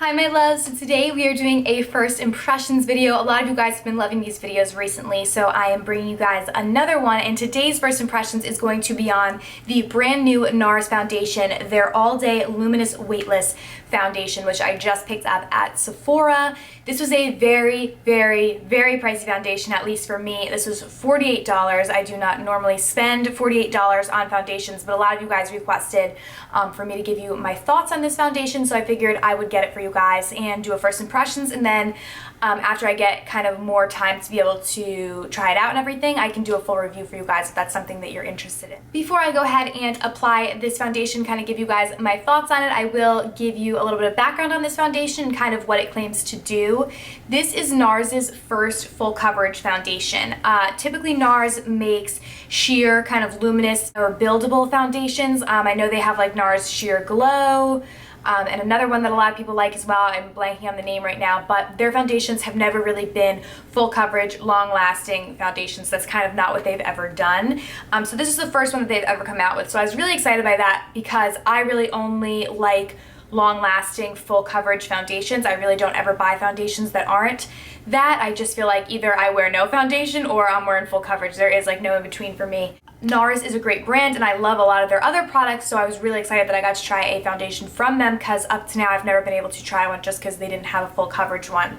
Hi my loves, so today we are doing a first impressions video. A lot of you guys have been loving these videos recently, so I am bringing you guys another one, and today's first impressions is going to be on the brand new Nars foundation, their all-day Luminous Weightless foundation, which I just picked up at Sephora. This was a very pricey foundation, at least for me. This was $48. I do not normally spend $48 on foundations, but a lot of you guys requested for me to give you my thoughts on this foundation, so I figured I would get it for you guys and do a first impressions, and then after I get kind of more time to be able to try it out and everything, I can do a full review for you guys if that's something that you're interested in. Before I go ahead and apply this foundation, kind of give you guys my thoughts on it, I will give you a little bit of background on this foundation and kind of what it claims to do. This is Nars's first full coverage foundation. Typically Nars makes sheer kind of luminous or buildable foundations. I know they have like Nars Sheer Glow, and another one that a lot of people like as well. I'm blanking on the name right now, but their foundations have never really been full coverage, long-lasting foundations. That's kind of not what they've ever done. So this is the first one that they've ever come out with. So I was really excited by that because I really only like long-lasting full coverage foundations. I really don't ever buy foundations that aren't that. I just feel like either I wear no foundation or I'm wearing full coverage. There is like no in between for me. Nars is a great brand and I love a lot of their other products, so I was really excited that I got to try a foundation from them because up to now I've never been able to try one just because they didn't have a full coverage one.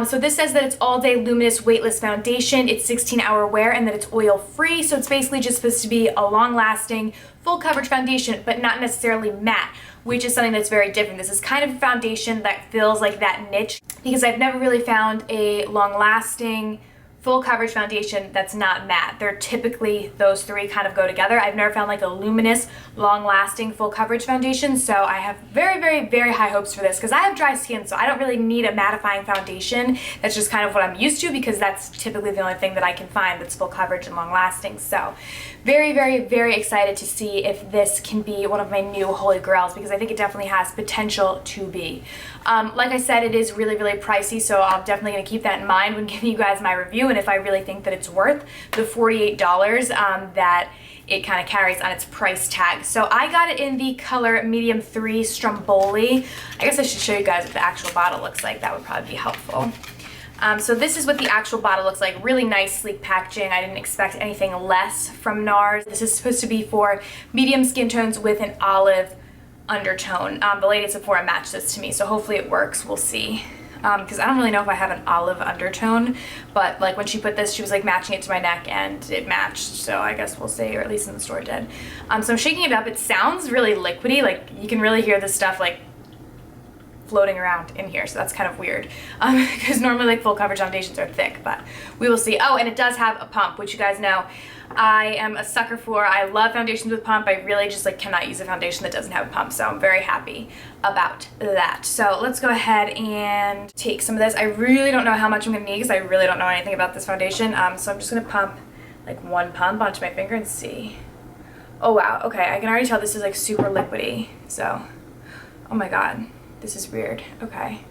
So this says that it's all day luminous weightless foundation, it's 16-hour wear, and that it's oil free, so it's basically just supposed to be a long-lasting full coverage foundation but not necessarily matte, which is something that's very different. This is kind of a foundation that feels like that niche because I've never really found a long-lasting full coverage foundation that's not matte. They're typically, those three kind of go together. I've never found like a luminous, long-lasting full coverage foundation, so I have very high hopes for this because I have dry skin, so I don't really need a mattifying foundation. That's just kind of what I'm used to because that's typically the only thing that I can find that's full coverage and long-lasting. So very excited to see if this can be one of my new holy grails because I think it definitely has potential to be. Like I said, it is really pricey, so I'm definitely going to keep that in mind when giving you guys my review and if I really think that it's worth the $48 that it kind of carries on its price tag. So I got it in the color medium 3 Stromboli. I guess I should show you guys what the actual bottle looks like. That would probably be helpful. So this is what the actual bottle looks like. Really nice, sleek packaging. I didn't expect anything less from Nars. This is supposed to be for medium skin tones with an olive undertone. The lady at Sephora matched this to me, so hopefully it works. We'll see. Because I don't really know if I have an olive undertone, but like when she put this, she was like matching it to my neck and it matched, so I guess we'll see, or at least in the store it did. So I'm shaking it up. It sounds really liquidy, like you can really hear this stuff like floating around in here, so that's kind of weird because normally like full coverage foundations are thick, but we will see. Oh, and it does have a pump, which you guys know I am a sucker for. I love foundations with pump. I really just like cannot use a foundation that doesn't have a pump, so I'm very happy about that. So let's go ahead and take some of this. I really don't know how much I'm gonna need because I really don't know anything about this foundation, so I'm just gonna pump like one pump onto my finger and see. Oh wow, okay, I can already tell this is like super liquidy, so oh my god, this is weird. Okay,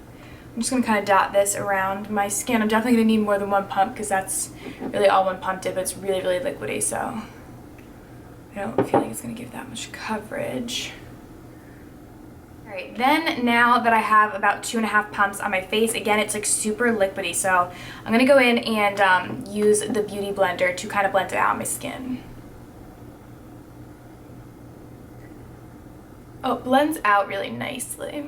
I'm just gonna kind of dot this around my skin. I'm definitely gonna need more than one pump because that's really all one pump did, but it's really liquidy, so I don't feel like it's gonna give that much coverage. All right, then now that I have about 2.5 pumps on my face, again, it's like super liquidy, so I'm gonna go in and use the Beauty Blender to kind of blend it out on my skin. Oh, it blends out really nicely.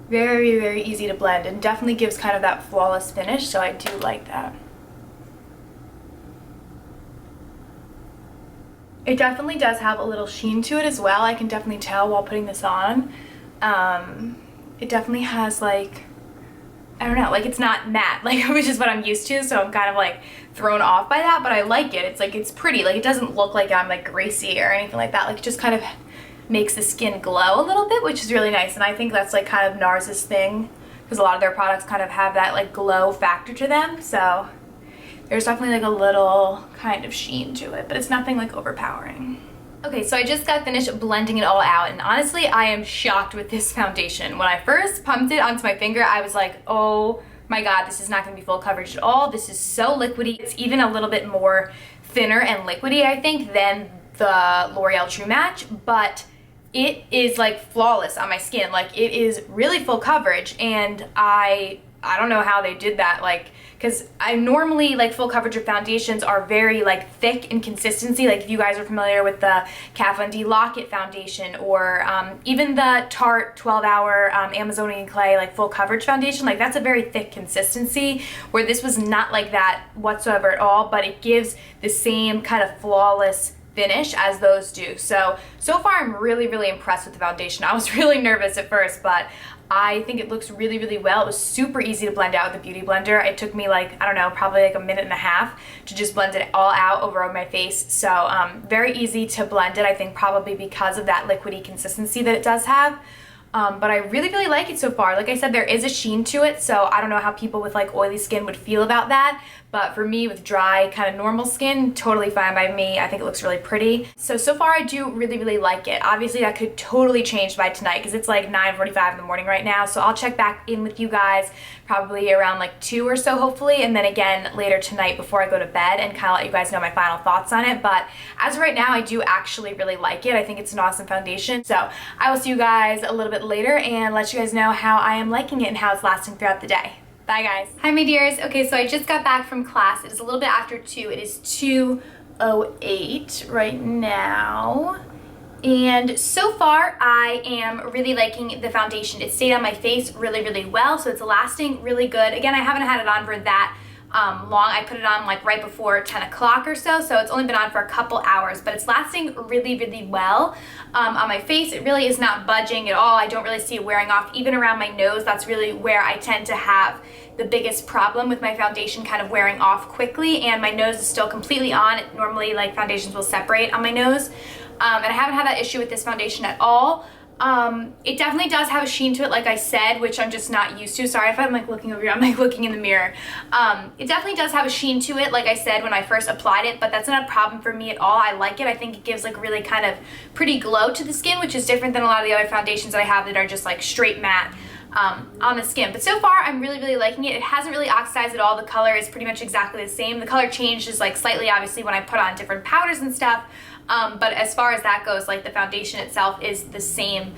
Very easy to blend and definitely gives kind of that flawless finish, so I do like that. It definitely does have a little sheen to it as well. I can definitely tell while putting this on. It definitely has like, I don't know, like it's not matte, like which is what I'm used to, so I'm kind of like thrown off by that, but I like it. It's like, it's pretty, like it doesn't look like I'm like greasy or anything like that. Like it just kind of makes the skin glow a little bit, which is really nice, and I think that's like kind of Nars's thing because a lot of their products kind of have that like glow factor to them, so there's definitely like a little kind of sheen to it, but it's nothing like overpowering. Okay, so I just got finished blending it all out, and honestly I am shocked with this foundation. When I first pumped it onto my finger, I was like, oh my god, this is not going to be full coverage at all. This is so liquidy. It's even a little bit more thinner and liquidy, I think, than the L'Oreal True Match, but it is like flawless on my skin. Like it is really full coverage, and I don't know how they did that, like, because I normally, like, full coverage of foundations are very like thick in consistency. Like if you guys are familiar with the Kat Von D Lock-It foundation, or even the Tarte 12-hour Amazonian clay like full coverage foundation, like that's a very thick consistency, where this was not like that whatsoever at all, but it gives the same kind of flawless finish as those do. So far I'm really impressed with the foundation. I was really nervous at first, but I think it looks really well. It was super easy to blend out with the Beauty Blender. It took me like, I don't know, probably like a minute and a half to just blend it all out over my face. So very easy to blend it, I think probably because of that liquidy consistency that it does have. But I really like it so far. Like I said, there is a sheen to it, so I don't know how people with like oily skin would feel about that. But for me, with dry, kind of normal skin, totally fine by me. I think it looks really pretty. So far I do really like it. Obviously that could totally change by tonight, because it's like 9:45 in the morning right now. So I'll check back in with you guys probably around like 2 or so hopefully, and then again later tonight before I go to bed, and kind of let you guys know my final thoughts on it. But as of right now, I do actually really like it. I think it's an awesome foundation. So I will see you guys a little bit later and let you guys know how I am liking it and how it's lasting throughout the day. Bye guys. Hi my dears. Okay, so I just got back from class. It is a little bit after 2. It is 2:08 right now. And so far I am really liking the foundation. It stayed on my face really well, so it's lasting really good. Again, I haven't had it on for that long. I put it on like right before 10 o'clock or so it's only been on for a couple hours, but it's lasting really well on my face. It really is not budging at all. I don't really see it wearing off. Even around my nose, that's really where I tend to have the biggest problem with my foundation kind of wearing off quickly, and my nose is still completely on. Normally like foundations will separate on my nose, and I haven't had that issue with this foundation at all. It definitely does have a sheen to it, like I said, which I'm just not used to. Sorry if I'm like looking over here, I'm like looking in the mirror. It definitely does have a sheen to it, like I said when I first applied it, but that's not a problem for me at all. I like it. I think it gives like really kind of pretty glow to the skin, which is different than a lot of the other foundations that I have that are just like straight matte on the skin. But so far I'm really liking it. It hasn't really oxidized at all. The color is pretty much exactly the same. The color changes like slightly obviously when I put on different powders and stuff, but as far as that goes, like the foundation itself is the same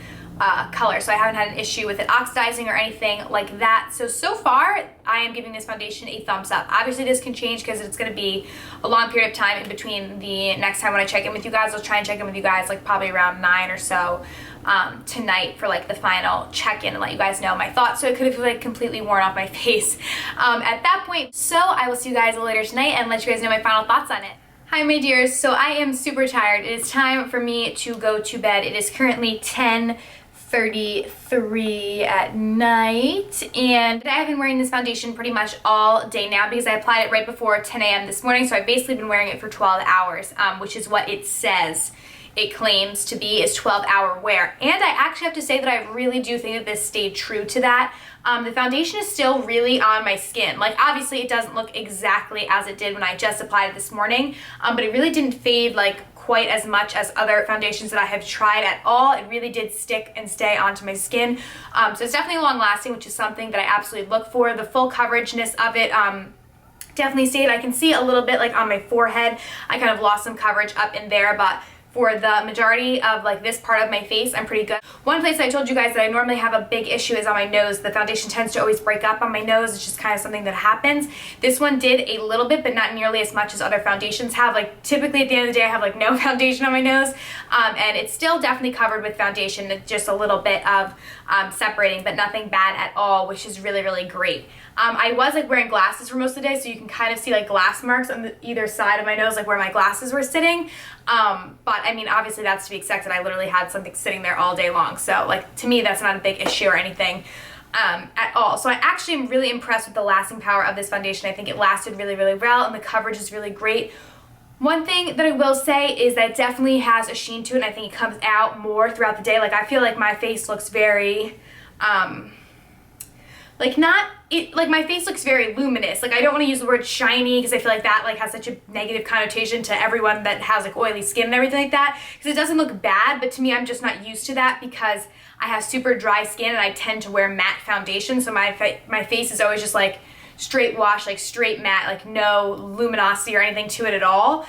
color, so I haven't had an issue with it oxidizing or anything like that. So far I am giving this foundation a thumbs up. Obviously this can change because it's going to be a long period of time in between the next time when I check in with you guys. I'll try and check in with you guys like probably around 9 or so tonight for like the final check-in and let you guys know my thoughts, so it could have like completely worn off my face at that point. So I will see you guys later tonight and let you guys know my final thoughts on it. Hi my dears, so I am super tired. It is time for me to go to bed. It is currently 10:33 at night, and I have been wearing this foundation pretty much all day now because I applied it right before 10 a.m. this morning, so I've basically been wearing it for 12 hours, which is what it says. It claims to be is 12-hour wear, and I actually have to say that I really do think that this stayed true to that. The foundation is still really on my skin. Like obviously it doesn't look exactly as it did when I just applied it this morning, but it really didn't fade like quite as much as other foundations that I have tried at all. It really did stick and stay onto my skin. So it's definitely long lasting, which is something that I absolutely look for. The full coverageness of it definitely stayed. I can see a little bit like on my forehead. I kind of lost some coverage up in there, but for the majority of like this part of my face, I'm pretty good. One place I told you guys that I normally have a big issue is on my nose. The foundation tends to always break up on my nose. It's just kind of something that happens. This one did a little bit, but not nearly as much as other foundations have. Like typically at the end of the day, I have like no foundation on my nose, and it's still definitely covered with foundation. It's just a little bit of separating, but nothing bad at all, which is really great. I was like wearing glasses for most of the day, so you can kind of see like glass marks on either side of my nose, like where my glasses were sitting. But I mean, obviously that's to be expected. I literally had something sitting there all day long. So like to me, that's not a big issue or anything at all. So I actually am really impressed with the lasting power of this foundation. I think it lasted really well, and the coverage is really great. One thing that I will say is that it definitely has a sheen to it, and I think it comes out more throughout the day. Like I feel like my face looks very, like my face looks very luminous. Like I don't want to use the word shiny because I feel like that like has such a negative connotation to everyone that has like oily skin and everything like that, because it doesn't look bad, but to me I'm just not used to that because I have super dry skin and I tend to wear matte foundation, so my face is always just like straight wash, like straight matte, like no luminosity or anything to it at all.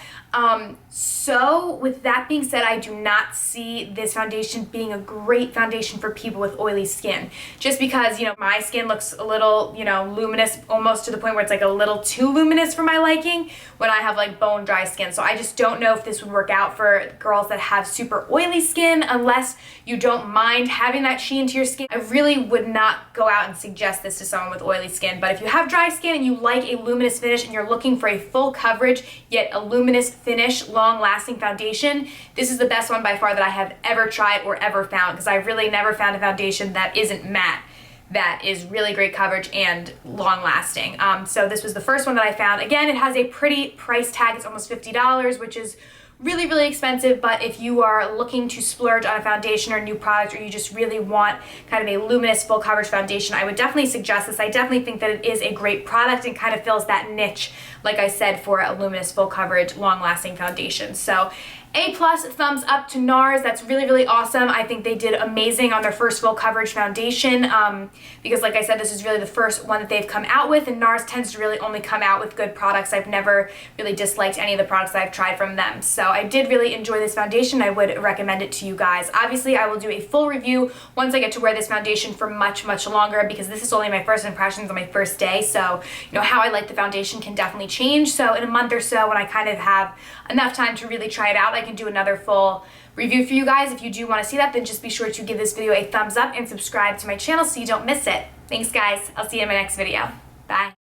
So with that being said, I do not see this foundation being a great foundation for people with oily skin. Just because, you know, my skin looks a little, you know, luminous, almost to the point where it's like a little too luminous for my liking when I have like bone dry skin. So I just don't know if this would work out for girls that have super oily skin unless you don't mind having that sheen to your skin. I really would not go out and suggest this to someone with oily skin. But if you have dry skin and you like a luminous finish and you're looking for a full coverage yet a luminous finish, long-lasting foundation, this is the best one by far that I have ever tried or ever found, because I've really never found a foundation that isn't matte that is really great coverage and long-lasting. So this was the first one that I found. Again, it has a pretty price tag. It's almost $50, which is really, really expensive, but if you are looking to splurge on a foundation or a new product, or you just really want kind of a luminous full coverage foundation, I would definitely suggest this. I definitely think that it is a great product and kind of fills that niche, like I said, for a luminous full coverage, long-lasting foundation. So A+, thumbs up to Nars. That's really, really awesome. I think they did amazing on their first full coverage foundation because, like I said, this is really the first one that they've come out with, and Nars tends to really only come out with good products. I've never really disliked any of the products that I've tried from them. So I did really enjoy this foundation. I would recommend it to you guys. Obviously, I will do a full review once I get to wear this foundation for much, much longer, because this is only my first impressions on my first day. So, you know, how I like the foundation can definitely change. So in a month or so, when I kind of have enough time to really try it out, I can do another full review for you guys. If you do want to see that, then just be sure to give this video a thumbs up and subscribe to my channel so you don't miss it. Thanks, guys. I'll see you in my next video. Bye.